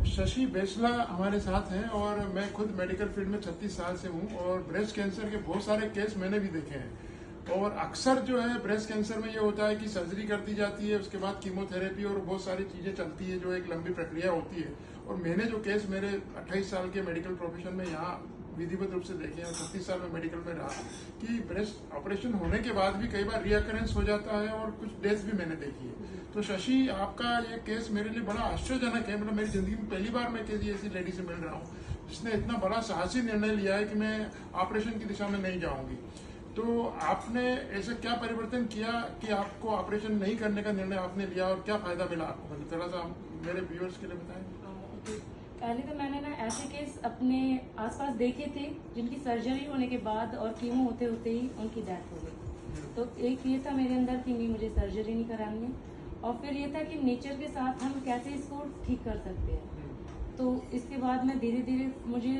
शशि बेसला हमारे साथ हैं और मैं खुद मेडिकल फील्ड में 36 साल से हूं और ब्रेस्ट कैंसर के बहुत सारे केस मैंने भी देखे हैं। और अक्सर जो है ब्रेस्ट कैंसर में ये होता है कि सर्जरी कर दी जाती है, उसके बाद कीमोथेरेपी और बहुत सारी चीजें चलती है जो एक लंबी प्रक्रिया होती है। और मैंने जो केस मेरे 28 साल के मेडिकल प्रोफेशन में यहाँ विधिवत रूप से देखे हैं, 36 साल में मेडिकल में रहा, कि ब्रेस्ट ऑपरेशन होने के बाद भी कई बार रिअकरेंस हो जाता है और कुछ डेथ भी मैंने देखी है। तो शशि, आपका ये केस मेरे लिए बड़ा आश्चर्यजनक है। मतलब मेरी जिंदगी में पहली बार मैं किसी ऐसी लेडी से मिल रहा हूँ जिसने इतना बड़ा साहसी निर्णय लिया है कि मैं ऑपरेशन की दिशा में नहीं जाऊंगी। तो आपने ऐसा क्या परिवर्तन किया कि आपको ऑपरेशन नहीं करने का निर्णय आपने लिया और क्या फायदा मिला आपको? मतलब थोड़ा सा मेरे व्यूअर्स के लिए बताएं। पहले तो मैंने ना ऐसे केस अपने आसपास देखे थे जिनकी सर्जरी होने के बाद और कीमो होते होते ही उनकी डेथ हो गई। तो एक ये था मेरे अंदर कि नहीं, मुझे सर्जरी नहीं करानी है। और फिर ये था कि नेचर के साथ हम कैसे इसको ठीक कर सकते हैं। तो इसके बाद मैं धीरे धीरे मुझे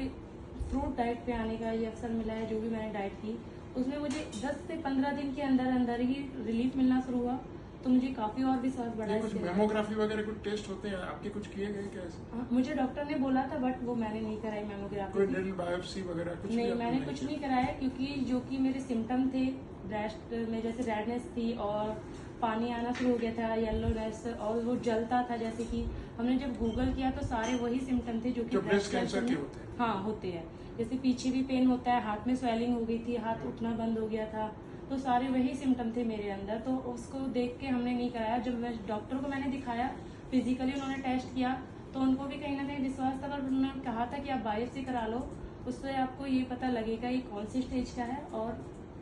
फ्रूट डाइट पे आने का ये अवसर मिला है। जो भी मैंने डाइट की उसमें मुझे 10 से 15 दिन के अंदर अंदर ही रिलीफ मिलना शुरू हुआ। तो मुझे काफी और विश्वास बढ़ा। कुछ मेमोग्राफी वगैरह कुछ टेस्ट होते हैं आपके, कुछ किए गए क्या? मुझे डॉक्टर ने बोला था बट वो मैंने नहीं कराई मेमोग्राफी। कोई नीडल बायोप्सी वगैरह कुछ नहीं, मैंने कुछ नहीं कराया, क्योंकि जो कि मेरे सिम्टम थे ब्रेस्ट में, जैसे रेडनेस थी और पानी आना शुरू हो गया था, येलोनेस, और वो जलता था। जैसे कि हमने जब गूगल किया तो सारे वही सिम्टम थे जो कि ब्रेस्ट कैंसर के होते हैं। हाँ, होते हैं। जैसे पीछे भी पेन होता है, हाथ में स्वेलिंग हो गई थी, हाथ उठना बंद हो गया था। तो सारे वही सिम्टम थे मेरे अंदर। तो उसको देख के हमने नहीं कराया। जब मैं डॉक्टर को मैंने दिखाया, फिजिकली उन्होंने टेस्ट किया, तो उनको भी कहीं ना कहीं विश्वास था। पर उन्होंने कहा था कि आप बायोप्सी करा लो, उससे आपको ये पता लगेगा ये कौन सी स्टेज का है और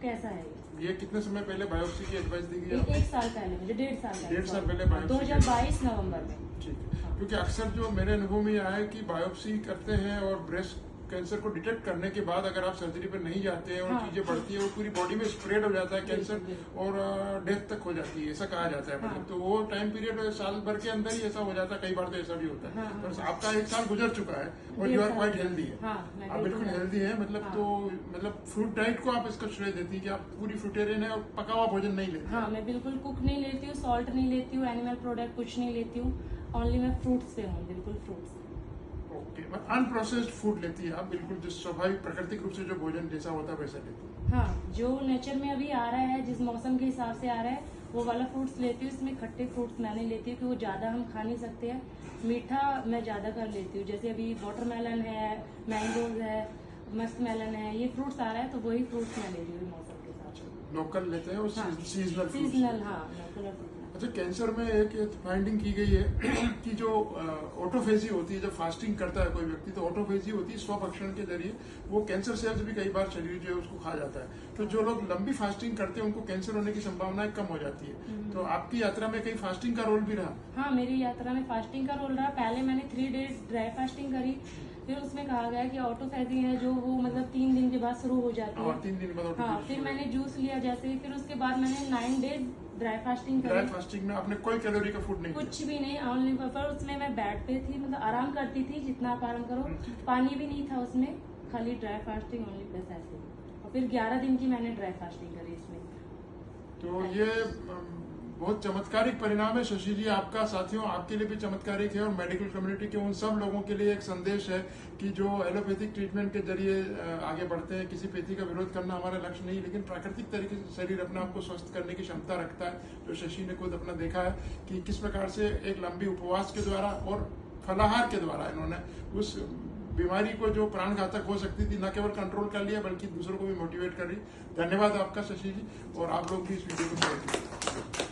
कैसा है। ये कितने समय पहले बायोप्सी की एडवाइस दी गई? 1 साल पहले, मुझे 1.5 साल पहले 2022 नवंबर में। ठीक है, क्योंकि अक्सर जो मेरे अनुभव में आया है कि बायोप्सी करते हैं और ब्रेस्ट कैंसर को डिटेक्ट करने के बाद अगर आप सर्जरी पर नहीं जाते हैं और चीजें बढ़ती है, वो पूरी बॉडी में स्प्रेड हो जाता है कैंसर और डेथ तक हो जाती है, ऐसा कहा जाता है। मतलब तो वो टाइम पीरियड साल भर के अंदर ही ऐसा हो जाता है, कई बार तो ऐसा भी होता है। पर आपका 1 साल गुजर चुका है और यू आर क्वाइट हेल्दी है। आप बिल्कुल हेल्दी है। मतलब तो मतलब फ्रूट डाइट को आप इसका श्रेय देती है कि आप पूरी फ्रूटेरियन है और पका हुआ भोजन नहीं लेती? हाँ, मैं बिल्कुल कुक नहीं लेती हूँ, सॉल्ट नहीं लेती हूँ, एनिमल प्रोडक्ट कुछ नहीं लेती हूँ। ओनली मैं फ्रूट्स पे हूँ, बिल्कुल फ्रूट्स। अनप्रोसेस्ड फूड लेती है आप, बिल्कुल जो स्वाभाविक प्राकृतिक रूप से जो भोजन जैसा होता है वैसा लेती है? हाँ, जो नेचर में अभी आ रहा है, जिस मौसम के हिसाब से आ रहा है, वो वाला फ्रूट्स लेती हूँ। इसमें खट्टे फ्रूट्स मैं नहीं लेती हूँ कि वो ज्यादा हम खा नहीं सकते हैं। मीठा मैं ज्यादा कर लेती हूँ। जैसे अभी वाटरमेलन है, मैंगोज है, मस्क मेलन है, ये फ्रूट्स आ रहा है, तो वही फ्रूट्स मैं ले रही हूँ मौसम के साथ। लोकल लेते हैं और सीजनल। हाँ, अच्छा, कैंसर में एक फाइंडिंग की गई है कि जो ऑटोफेजी होती है, जब फास्टिंग करता है कोई व्यक्ति, तो ऑटोफेजी होती है, स्वभक्षण के जरिए वो कैंसर सेल्स भी कई बार शरीर जो है उसको खा जाता है। तो जो लोग लंबी फास्टिंग करते हैं उनको कैंसर होने की संभावनाएं कम हो जाती है। तो आपकी यात्रा में कहीं फास्टिंग का रोल भी रहा? हाँ, मेरी यात्रा में फास्टिंग का रोल रहा। पहले मैंने 3 डेज ड्राई फास्टिंग करी, फिर उसमें कहा गया कि ऑटोफेजी है जो वो मतलब 3 दिन के बाद शुरू हो जाती है। 3 दिन बाद। हाँ, फिर मैंने जूस लिया जैसे, फिर उसके बाद मैंने 9 डेज ड्राई फास्टिंग करी। ड्राई फास्टिंग में आपने कोई कैलोरी का फूड नहीं? कुछ भी नहीं, ओनली पर उसमें मैं बेड पे थी, मतलब आराम करती थी जितना आप आराम करो। पानी भी नहीं था उसमें, खाली ड्राई फास्टिंग ओनली, बस ऐसे। और फिर 11 दिन की मैंने ड्राई फास्टिंग करी इसमें। तो ये बहुत चमत्कारिक परिणाम है शशि जी आपका। साथियों, आपके लिए भी चमत्कारिक है और मेडिकल कम्युनिटी के उन सब लोगों के लिए एक संदेश है कि जो एलोपैथिक ट्रीटमेंट के जरिए आगे बढ़ते हैं। किसी पैथी का विरोध करना हमारा लक्ष्य नहीं, लेकिन प्राकृतिक तरीके से शरीर अपने आप को स्वस्थ करने की क्षमता रखता है। जो शशि ने खुद अपना देखा है कि किस प्रकार से एक लंबी उपवास के द्वारा और फलाहार के द्वारा इन्होंने उस बीमारी को जो प्राण घातक हो सकती थी न केवल कंट्रोल कर लिया बल्कि दूसरों को भी मोटिवेट कर रही। धन्यवाद आपका शशि जी, और आप लोग भी इस वीडियो को शेयर कीजिए।